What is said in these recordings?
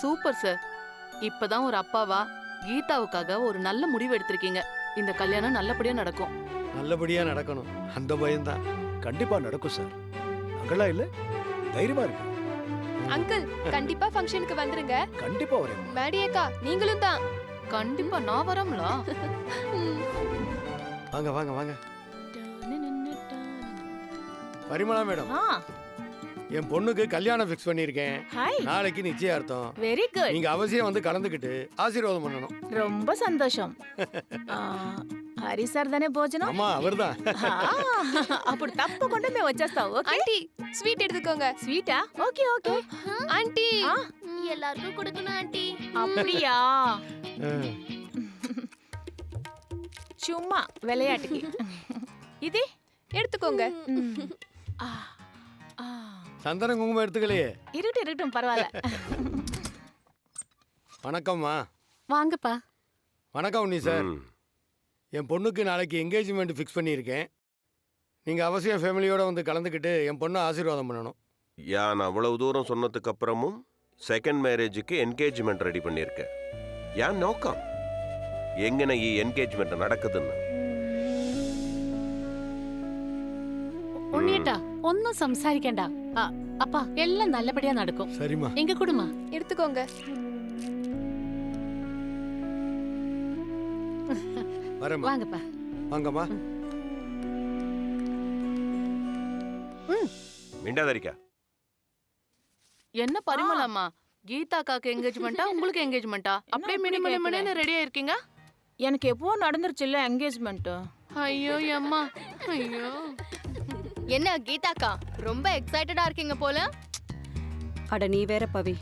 Super sir. இப்பதான் ஒரு அப்பாவா கீதாவுக்காக ஒரு நல்ல முடிவு எடுத்திருக்கீங்க. இந்த கல்யாணம் நல்லபடியா நடக்கும். நல்லபடியா நடக்கணும், அந்த பயம்தான். கண்டிப்பா நடக்கும் சார். அங்கெல்லாம் இல்ல, தைரியமா இருக்கு. அங்கிள் கண்டிப்பா ஃபங்க்ஷனுக்கு வந்துருங்க. கண்டிப்பா வரேன். மேடியக்கா நீங்களும் தான். கண்டிப்பா நான் வரம்லா. வாங்க வாங்க வாங்க. பரிமளா மேடம், என் பொண்ணுக்கு கல்யாணம் ஃபிக்ஸ் பண்ணிருக்கேன். ஹாய். நாளைக்கு நிச்சயார்த்தம். Very good. நீங்க அவசியம் வந்து கலந்துக்கிட்டு ஆசீர்வாதம் பண்ணணும். ரொம்ப சந்தோஷம். హరి సార్ దానే భోజనం. ஆமா, அவர்தான். అప్పుడు తప్పకుండా మేము వచ్చేస్తాం. ఓకే ஆண்டி ஸ்வீட் எடுத்துக்கோங்க. స్వీటా? Okay okay. ஆண்டி எல்லாருக்கும் கொடுக்கணும் ஆண்டி. அப்படியா? சும்மா விளையாட்டுக்கு. இது எடுத்துக்கோங்க. சந்தனம் குங்குமம் எடுத்துக்கலையே. இருக்கட்டும் பரவாயில்ல. வணக்கம்மா. வாங்கப்பா. வணக்கம் உன்னி சார். என் பொண்ணுக்கு நாளைக்கு என்கேஜ்மெண்ட் ஃபிக்ஸ் பண்ணியிருக்கேன். நீங்கள் அவசியம் ஃபேமிலியோடு வந்து கலந்துக்கிட்டு என் பொண்ணை ஆசீர்வாதம் பண்ணணும். யான் அவ்வளவு தூரம் சொன்னதுக்கு அப்புறமும் செகண்ட் மேரேஜுக்கு என்கேஜ்மெண்ட் ரெடி பண்ணியிருக்கேன். யான் நோக்கம் எங்கன ஈ என்கேஜ்மெண்ட் நடக்குதுன்னு. ഉണ്ണിയേട്ടാ ഒന്നും സംസാരിക്കണ്ട. അപ്പാ എല്ലാം നല്ലപടിയാ നടക്കും. சரிம்மா. எங்க குடுமா எடுத்துக்கோங்க. வரேம்மா. வாங்கப்பா. வாங்கம்மா. மிண்டாதரிக்கா. என்ன பரிமளாமா, கீதாக்காக்கு என்கேஜ்மெண்டா உங்களுக்கு என்கேஜ்மெண்டா? அப்படியே மினிமனே ரெடியா இருக்கீங்க? எனக்கு எப்போ நடந்துருச்சுல்ல என்கேஜ்மெண்ட். ஐயோ அம்மா, ஐயோ. என்ன கீதாக்கா ரொம்ப எக்ஸைட்டடா இருக்கீங்க போல. அட நீ வேற பவி,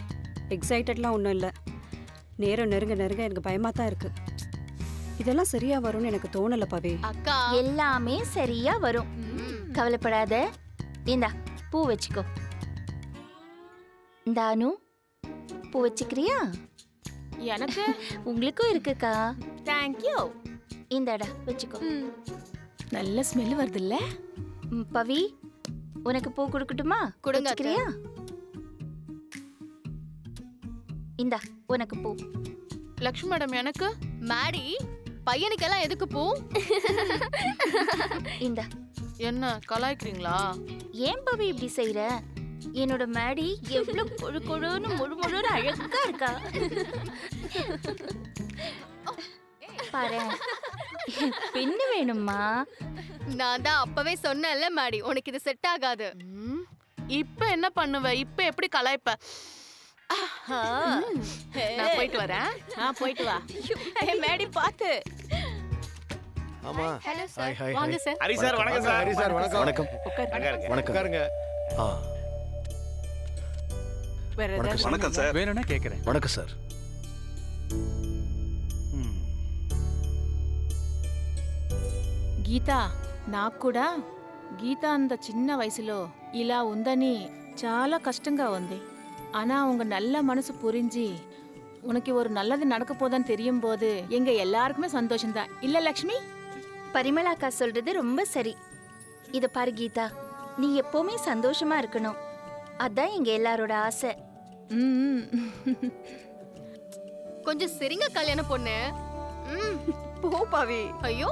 எக்ஸைட்டட்லாம் ஒன்றும் இல்லை. நேரம் நெருங்க நெருங்க எனக்கு பயமாக தான் இருக்கு. இதெல்லாம் சரியா வரும்னு எனக்கு தோணலை பவி. அக்கா எல்லாமே சரியா வரும், கவலைப்படாத. இந்தா பூ வச்சுக்கோ. தானு பூ வச்சுக்கிறியா? எனக்கு உங்களுக்கும் இருக்குக்கா. தேங்க்யூ. இந்தாடா வச்சுக்கோ. நல்ல ஸ்மெல் வருது இல்ல? பவி உனக்கு பூ கொடுக்கட்டுமா? கொடுங்கக்கிறியா? இந்தா உனக்கு பூ. லக்ஷ்மி மேடம் எனக்கு. மாடி பையனுக்கெல்லாம் எதுக்கு பூ? இந்தா. என்ன கலாய்க்கிறீங்களா? ஏன் பவி இப்படி செய்யற? என்னோட மாடி எவ்வளவு கொழு கொழுன்னு முழு முழுன்னு அழகா இருக்கா பாரு. பின்னு வேணுமா? நான் தான் அப்பவே சொன்னேன்ல மாடி, உனக்கு இது செட் ஆகாது. இப்ப என்ன பண்ணுவ? இப்ப எப்படி கலாய்ப்ப? நான் போயிட்டு வரேன். போயிட்டு வா. மேடி பாத்து. ஆமா. Hello sir. Hi hi. வாங்க சார். ஹரி சார் வணக்கம் சார். ஹரி சார் வணக்கம். வணக்கம். வணக்கம். உட்காருங்க. வணக்கம் சார். வேணும்னா கேக்குறேன். வணக்கம் சார். గీతా నాకు కూడా గీత అంత చిన్న వయసులో ఇలా ఉందని చాలా కష్టంగా ఉంది. ஆனா உங்க நல்ல மனசு புரிஞ்சு உனக்கு ஒரு நல்லது நடக்க போதான்னு தெரியும் போது எங்க எல்லாருக்குமே சந்தோஷம்தான் இல்ல லக்ஷ்மி? பரிமளாக்கா சொல்றது ரொம்ப சரி. இத பாரு கீதா, நீ எப்பவுமே சந்தோஷமா இருக்கணும், அதான் எங்க எல்லாரோட ஆசை. கொஞ்சம் சிரிங்க கல்யாண பொண்ணு. போ பவி. ஐயோ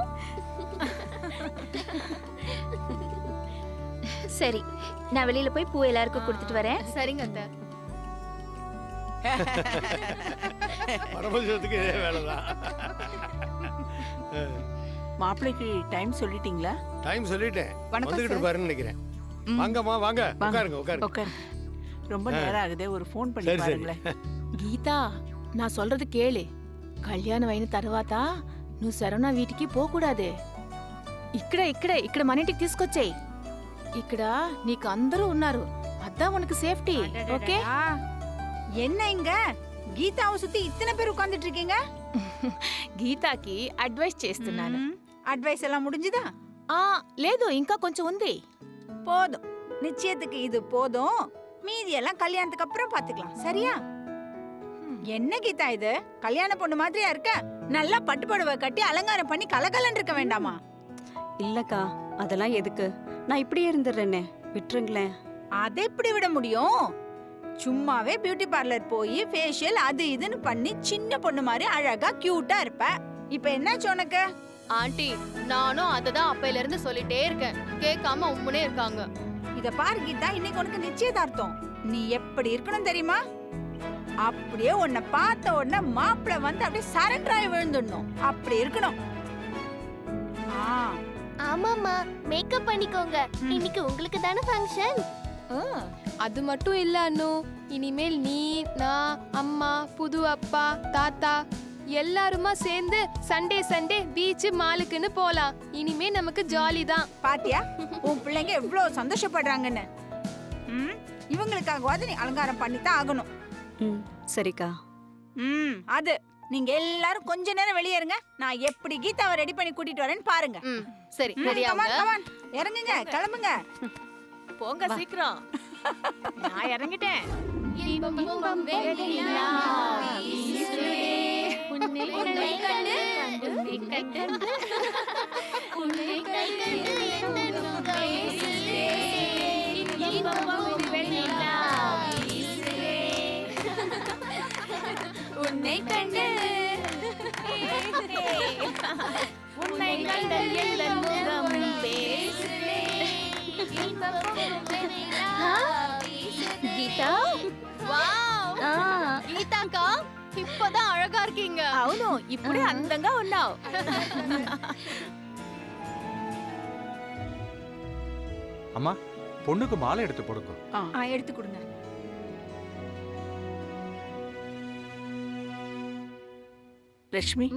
சரி, நான் வெளியில போய் பூ எல்லாருக்கும் கொடுத்துட்டு வரேன். சரிங்க அத்தை. பரமசிவத்துக்கு இதே வேலைதான். மாப்பிள்ளைக்கு டைம் சொல்லிட்டீங்களா? டைம் சொல்லிட்டேன், வந்துகிட்டு இருப்பாருன்னு நினைக்கிறேன். வாங்கம்மா வாங்க, உட்காருங்க உட்காருங்க. உட்காரு. ரொம்ப நேரம் ஆகுதே, ஒரு ஃபோன் பண்ணி சரி, சரி. பாருங்களேன். గీతా నా சொல்றது కేళు. కళ్యాణం అయిన తర్వాత నువ్వు శరవణ వీటికి పోకూడదు. ఇక్కడ మన ఇంటికి తీసుకొచ్చేయి. ఇక్కడ నీకు అందరూ ఉన్నారు, అద్దా మనకు సేఫ్టీ. ఓకే? என்ன இங்க கீதாவை சுத்தி இத்தனை பேர் உட்கார்ந்துட்டு இருக்கீங்க? గీతాకి అడ్వైస్ చేస్తున్నాను. அட்வைஸ் எல்லாம் முடிஞ்சுதா? లేదు, ఇంకా కొంచెం ఉంది. போதும், நிச்சயத்துக்கு இது போதும். மீதி எல்லாம் கல்யாணத்துக்கு அப்புறம் பாத்துக்கலாம், சரியா? என்ன கீதா இது, கல்யாண பொண்ணு மாதிரியா இருக்க? நல்லா பட்டு புடவை கட்டி அலங்காரம் பண்ணி கலகலன்னு இருக்க வேண்டாமா? இல்லக்கா, அதெல்லாம் எதுக்கு? நான் இப்படியே இருந்துடுறேனே, விட்டுருங்களேன். அதை எப்படி விட முடியும்? சும்மாவே பியூட்டி பார்லர் போய் ஃபேஷியல் அது இதுன்னு பண்ணி சின்ன பொண்ணு மாதிரி அழகா கியூட்டா இருப்ப. இப்ப என்னாச்சு உனக்கு? ஆண்டி நானும் அததான் அப்பையில இருந்து சொல்லிட்டே இருக்கேன், கேட்காம உம்முனே இருக்காங்க. இத பாரு கீதா, இன்னைக்கு உனக்கு நிச்சயதார்த்தம். நீ எப்படி இருக்கணும் தெரியுமா? அப்படியே உன்னை பார்த்த உடனே மாப்பிள்ளை வந்து அப்படியே சரண்டர் ஆகி விழுந்துடணும். அப்படி இருக்கணும். ஆமாமா, மேக்கப் பண்ணிக்கோங்க. இன்னைக்கு உங்களுக்கு தானே ஃபங்க்ஷன். அது மட்டும் இல்ல அனு, இனிமேல் நீ, நான், அம்மா, புது அப்பா, தாத்தா எல்லாருமா சேர்ந்து சண்டே சண்டே பீச் மாலுக்குன்னு போலாம். இனிமே நமக்கு ஜாலி தான். பாத்தியா உன் பிள்ளைங்க எவ்வளவு சந்தோஷப்படுறாங்கன்னு. இவங்களுக்காகவாது நீ அலங்காரம் பண்ணித்தான் ஆகணும். சரிக்கா. அது நீங்க எல்லாரும் கொஞ்ச நேரம் வெளியே இருங்க. நான் எப்படி கீதாவை ரெடி பண்ணி கூட்டிட்டு வரேன்னு பாருங்க. சரி Come on, ரெடியாங்க. come on. இறங்குங்க, கிளம்புங்க. போங்க சீக்கிரம். நான் இறங்கிட்டேன். உன்னை கண்டு உன்னை கண்ட எந்தன் முகம் பேசுதே. கீதா, வாவ் கீதாக்கா, இப்பதான் அழகா இருக்கீங்க. అవును ఇప్పుడే అందంగా ఉన్నావు. அம்மா பொண்ணுக்கு மாலை எடுத்து போடுங்க. எடுத்து கொடுங்க. லட்சுமி,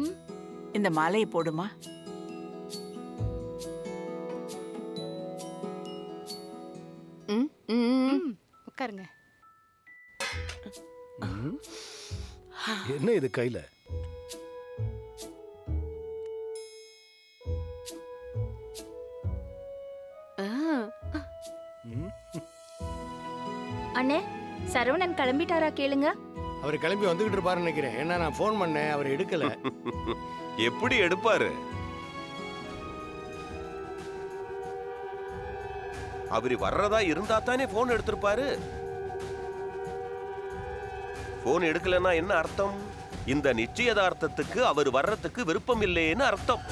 இந்த மாலையை போடுமா. உட்காருங்க. என்ன இது கையில? அண்ணே, சரவணன் கிளம்பிட்டாரா கேளுங்க. அவர் கிளம்பி வந்துகிட்டு இருப்பாருன்னு நினைக்கிறேன். ஏன்னா நான் ஃபோன் பண்ணேன், அவர் எடுக்கல. எப்படி எடுப்பாரு? அவரு வர்றதா இருந்தா தானே போன் எடுத்திருப்பாரு. போன் எடுக்கலன்னா என்ன அர்த்தம்? இந்த நிச்சயதார்த்தத்துக்கு அவர் வர்றதுக்கு விருப்பம் இல்லைன்னு அர்த்தம்.